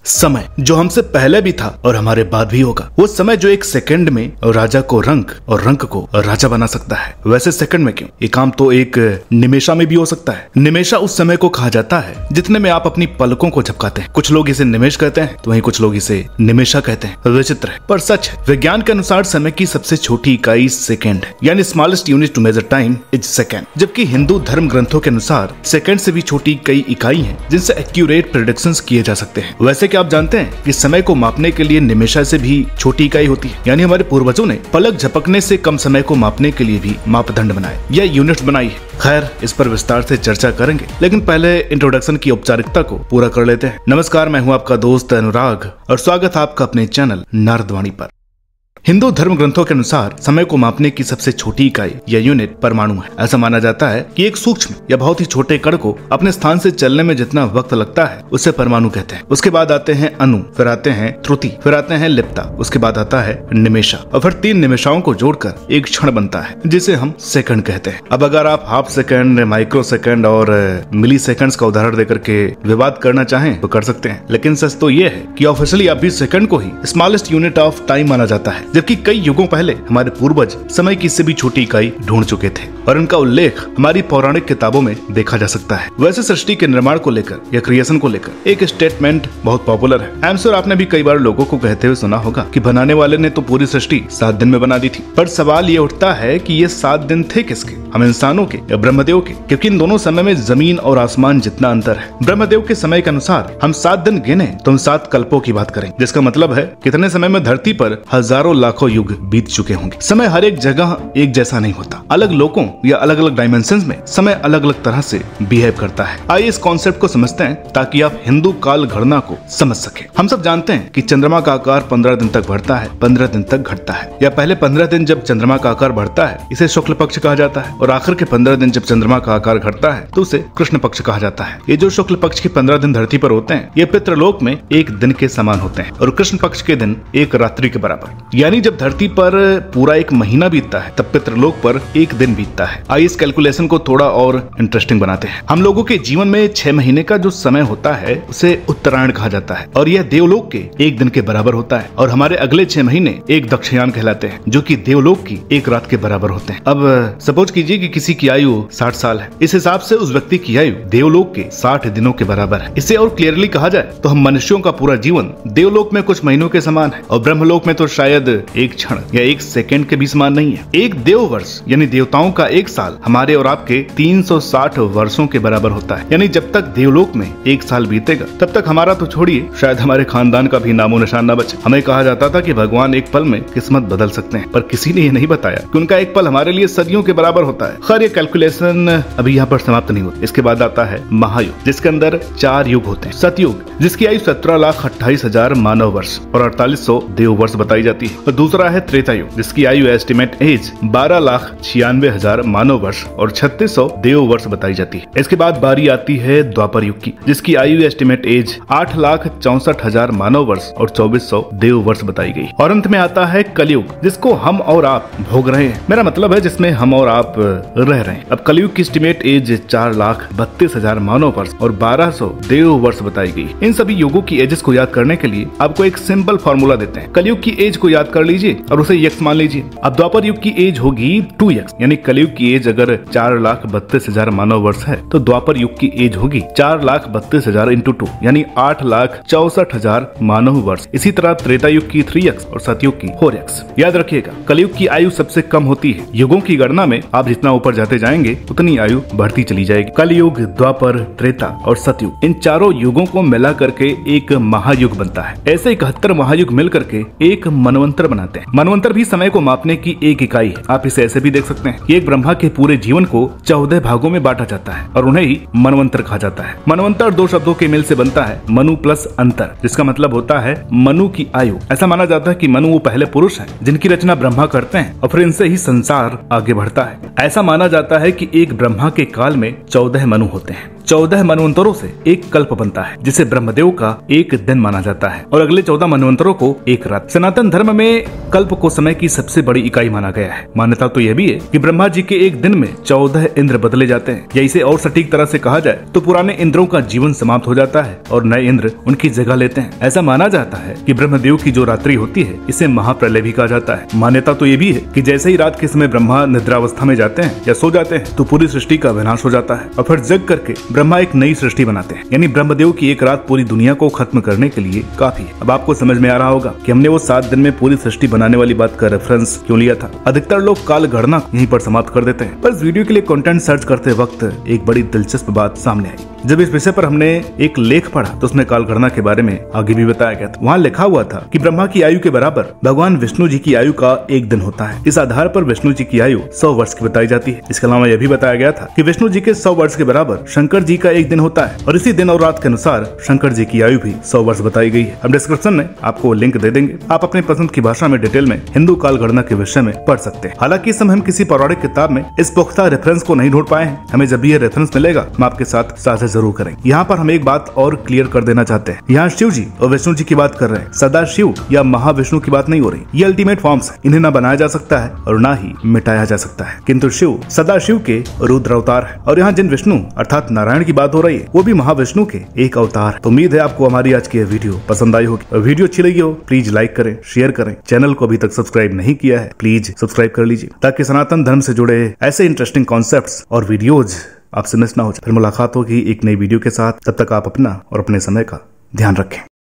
समय जो हमसे पहले भी था और हमारे बाद भी होगा, वो समय जो एक सेकंड में राजा को रंक और रंक को राजा बना सकता है। वैसे सेकंड में क्यों, ये काम तो एक निमेशा में भी हो सकता है। निमेशा उस समय को कहा जाता है जितने में आप अपनी पलकों को झपकाते हैं। कुछ लोग इसे निमेश कहते हैं तो वहीं कुछ लोग इसे निमेशा कहते हैं। विचित्र है पर सच है। विज्ञान के अनुसार समय की सबसे छोटी इकाई सेकंड है, यानी smallest unit to measure time is second. जबकि हिंदू धर्म ग्रंथों के अनुसार सेकंड से भी छोटी कई इकाई हैं जिनसे एक्यूरेट प्रेडिक्शंस किए जा सकते हैं। वैसे क्या आप जानते हैं कि समय को मापने के लिए निमेशा से भी छोटी इकाई होती है, यानी हमारे पूर्वजों ने पलक झपकने से कम समय को मापने के लिए भी मापदंड बनाए या यूनिट्स बनाई है। खैर, इस पर विस्तार से चर्चा करेंगे, लेकिन पहले इंट्रोडक्शन की औपचारिकता को पूरा कर लेते हैं। नमस्कार, मैं हूं आपका दोस्त अनुराग और स्वागत है आपका अपने चैनल नारदवाणी पर। हिंदू धर्म ग्रंथों के अनुसार समय को मापने की सबसे छोटी इकाई या यूनिट परमाणु है। ऐसा माना जाता है कि एक सूक्ष्म या बहुत ही छोटे कण को अपने स्थान से चलने में जितना वक्त लगता है उसे परमाणु कहते हैं। उसके बाद आते हैं अणु, फिर आते हैं त्रुटि, फिर आते हैं लिप्ता, उसके बाद आता है निमेशा और फिर 3 निमेशाओं को जोड़कर एक क्षण बनता है जिसे हम सेकंड कहते हैं। अब अगर आप हाफ सेकंड, माइक्रो सेकंड और मिली सेकंड्स का उदाहरण देकर के विवाद करना चाहें तो कर सकते हैं, लेकिन सच तो ये है कि ऑफिशियली अभी सेकंड को ही स्मॉलेस्ट यूनिट ऑफ टाइम माना जाता है, जबकि कई युगों पहले हमारे पूर्वज समय की इससे भी छोटी इकाई ढूंढ चुके थे और इनका उल्लेख हमारी पौराणिक किताबों में देखा जा सकता है। वैसे सृष्टि के निर्माण को लेकर या क्रिएशन को लेकर एक स्टेटमेंट बहुत पॉपुलर है। आई एम श्योर आपने भी कई बार लोगों को कहते हुए सुना होगा कि बनाने वाले ने तो पूरी सृष्टि 7 दिन में बना दी थी। पर सवाल ये उठता है कि ये 7 दिन थे किसके, हम इंसानों के या ब्रह्मदेव के? क्योंकि इन दोनों समय में जमीन और आसमान जितना अंतर है। ब्रह्मदेव के समय के अनुसार हम 7 दिन गिने तो हम 7 कल्पों की बात करें, जिसका मतलब है कितने समय में धरती पर हजारों लाखों युग बीत चुके होंगे। समय हर एक जगह एक जैसा नहीं होता। अलग लोगों या अलग अलग डायमेंशंस में समय अलग अलग तरह से बिहेव करता है। आइए इस कॉन्सेप्ट को समझते हैं ताकि आप हिंदू काल गणना को समझ सके। हम सब जानते हैं कि चंद्रमा का आकार 15 दिन तक बढ़ता है, 15 दिन तक घटता है, या पहले 15 दिन जब चंद्रमा का आकार बढ़ता है इसे शुक्ल पक्ष कहा जाता है और आखिर के 15 दिन जब चंद्रमा का आकार घटता है तो उसे कृष्ण पक्ष कहा जाता है। ये जो शुक्ल पक्ष के 15 दिन धरती पर होते हैं ये पितृलोक में एक दिन के समान होते हैं और कृष्ण पक्ष के दिन एक रात्रि के बराबर। यानी जब धरती पर पूरा एक महीना बीतता है तब पितृलोक पर एक दिन बीतता है। आइए इस कैलकुलेशन को थोड़ा और इंटरेस्टिंग बनाते हैं। हम लोगों के जीवन में 6 महीने का जो समय होता है उसे उत्तरायण कहा जाता है और यह देवलोक के एक दिन के बराबर होता है और हमारे अगले 6 महीने एक दक्षयान कहलाते हैं जो कि देवलोक की एक रात के बराबर होते हैं। अब सपोज कीजिए कि किसी की आयु 60 साल है। इस हिसाब से उस व्यक्ति की आयु देवलोक के 60 दिनों के बराबर है। इसे और क्लियरली कहा जाए तो हम मनुष्यों का पूरा जीवन देवलोक में कुछ महीनों के समान है और ब्रह्मलोक में तो शायद एक क्षण या एक सेकंड के भी समान नहीं है। एक देव वर्ष यानी देवताओं का एक साल हमारे और आपके 360 वर्षों के बराबर होता है। यानी जब तक देवलोक में एक साल बीतेगा तब तक हमारा तो छोड़िए शायद हमारे खानदान का भी नामो निशान न बचे। हमें कहा जाता था कि भगवान एक पल में किस्मत बदल सकते हैं, पर किसी ने ये नहीं बताया कि उनका एक पल हमारे लिए सदियों के बराबर होता है। खैर, ये कैलकुलेशन अभी यहाँ पर समाप्त नहीं होती। इसके बाद आता है महायुग, जिसके अंदर 4 युग होते हैं। सतयुग जिसकी आयु 17,28,000 मानव वर्ष और 4800 देव वर्ष बताई जाती है और दूसरा है त्रेता युग जिसकी आयु एस्टिमेट एज 12,96,000 मानव वर्ष और 3600 देव वर्ष बताई जाती है। इसके बाद बारी आती है द्वापर युग की, जिसकी आयु एस्टिमेट एज 8,64,000 मानव वर्ष और 2400 देव वर्ष बताई गई। और अंत में आता है कलयुग, जिसको हम और आप भोग रहे हैं। मेरा मतलब है जिसमें हम और आप रह रहे हैं। अब कलयुग की एस्टिमेट एज 4,32,000 मानव वर्ष और 1200 देव वर्ष बताई गई। इन सभी युगों की एजेस को याद करने के लिए आपको एक सिंपल फॉर्मूला देते हैं। कलयुग की एज को याद कर लीजिए और उसे यक्स मान लीजिए। अब द्वापर युग की एज होगी 2x, यानी कलयुग की एज अगर 4,32,000 मानव वर्ष है तो द्वापर युग की एज होगी 4,32,000 इंटू 2 यानी 8,64,000 मानव वर्ष। इसी तरह त्रेता युग की 3x और सतयुग की 4x। याद रखिएगा, कलयुग की आयु सबसे कम होती है। युगों की गणना में आप जितना ऊपर जाते जाएंगे उतनी आयु बढ़ती चली जाएगी। कलयुग, द्वापर, त्रेता और सतयुग, इन चारों युगों को मिला करके एक महायुग बनता है। ऐसे 71 महायुग मिल करके एक मनवंतर बनाते हैं। मनवंतर भी समय को मापने की एक इकाई है। आप इसे ऐसे भी देख सकते हैं कि एक ब्रह्मा के पूरे जीवन को 14 भागों में बांटा जाता है और उन्हें ही मनवंतर कहा जाता है। मनवंतर 2 शब्दों के मेल से बनता है, मनु प्लस अंतर, जिसका मतलब होता है मनु की आयु। ऐसा माना जाता है कि मनु वो पहले पुरुष हैं जिनकी रचना ब्रह्मा करते हैं और फिर इनसे ही संसार आगे बढ़ता है। ऐसा माना जाता है कि एक ब्रह्मा के काल में 14 मनु होते हैं। 14 मनवंतरों से एक कल्प बनता है, जिसे ब्रह्मदेव का एक दिन माना जाता है और अगले 14 मनवंतरों को एक रात। सनातन धर्म में कल्प को समय की सबसे बड़ी इकाई माना गया है। मान्यता तो यह भी है कि ब्रह्मा जी के एक दिन में 14 इंद्र बदले जाते हैं, या इसे और सटीक तरह से कहा जाए तो पुराने इंद्रों का जीवन समाप्त हो जाता है और नए इंद्र उनकी जगह लेते हैं। ऐसा माना जाता है कि ब्रह्मदेव की जो रात्रि होती है इसे महाप्रलय भी कहा जाता है। मान्यता तो ये भी है कि जैसे ही रात के समय ब्रह्मा निद्रावस्था में जाते हैं या सो जाते हैं तो पूरी सृष्टि का विनाश हो जाता है और फिर जग करके ब्रह्मा एक नई सृष्टि बनाते हैं। यानी ब्रह्मदेव की एक रात पूरी दुनिया को खत्म करने के लिए काफी है। अब आपको समझ में आ रहा होगा कि हमने वो 7 दिन में पूरी सृष्टि बनाने वाली बात का रेफरेंस क्यों लिया था। अधिकतर लोग काल गणना यहीं पर समाप्त कर देते हैं, पर इस वीडियो के लिए कंटेंट सर्च करते वक्त एक बड़ी दिलचस्प बात सामने आई। जब इस विषय पर हमने एक लेख पढ़ा तो उसमें काल गणना के बारे में आगे भी बताया गया था। वहाँ लिखा हुआ था कि ब्रह्मा की आयु के बराबर भगवान विष्णु जी की आयु का एक दिन होता है। इस आधार पर विष्णु जी की आयु 100 वर्ष की बताई जाती है। इसके अलावा यह भी बताया गया था कि विष्णु जी के 100 वर्ष के बराबर शंकर जी का एक दिन होता है और इसी दिन और रात के अनुसार शंकर जी की आयु भी 100 वर्ष बताई गई है। हम डिस्क्रिप्शन में आपको लिंक दे देंगे, आप अपने पसंद की भाषा में डिटेल में हिंदू काल गणना के विषय में पढ़ सकते हैं। हालांकि इस समय हम किसी पौराणिक किताब में इस पुख्ता रेफरेंस को नहीं ढूंढ पाए हैं। हमें जब भी ये रेफरेंस मिलेगा हम आपके साथ साझा जरूर करेंगे। यहाँ पर हम एक बात और क्लियर कर देना चाहते हैं, यहाँ शिव जी और विष्णु जी की बात कर रहे हैं, सदा शिव या महाविष्णु की बात नहीं हो रही। ये अल्टीमेट फॉर्म्स है, इन्हें न बनाया जा सकता है और न ही मिटाया जा सकता है। किंतु शिव सदा शिव के रुद्र अवतार है और यहाँ जिन विष्णु अर्थात नारायण की बात हो रही है वो भी महाविष्णु के एक अवतार है। तो उम्मीद है आपको हमारी आज की वीडियो पसंद आई होगी। वीडियो अच्छी लगी हो प्लीज लाइक करें, शेयर करें। चैनल को अभी तक सब्सक्राइब नहीं किया है प्लीज सब्सक्राइब कर लीजिए, ताकि सनातन धर्म से जुड़े ऐसे इंटरेस्टिंग कॉन्सेप्ट्स और वीडियोज आपसे मिस ना हो जाए। फिर मुलाकात होगी एक नई वीडियो के साथ, तब तक आप अपना और अपने समय का ध्यान रखें।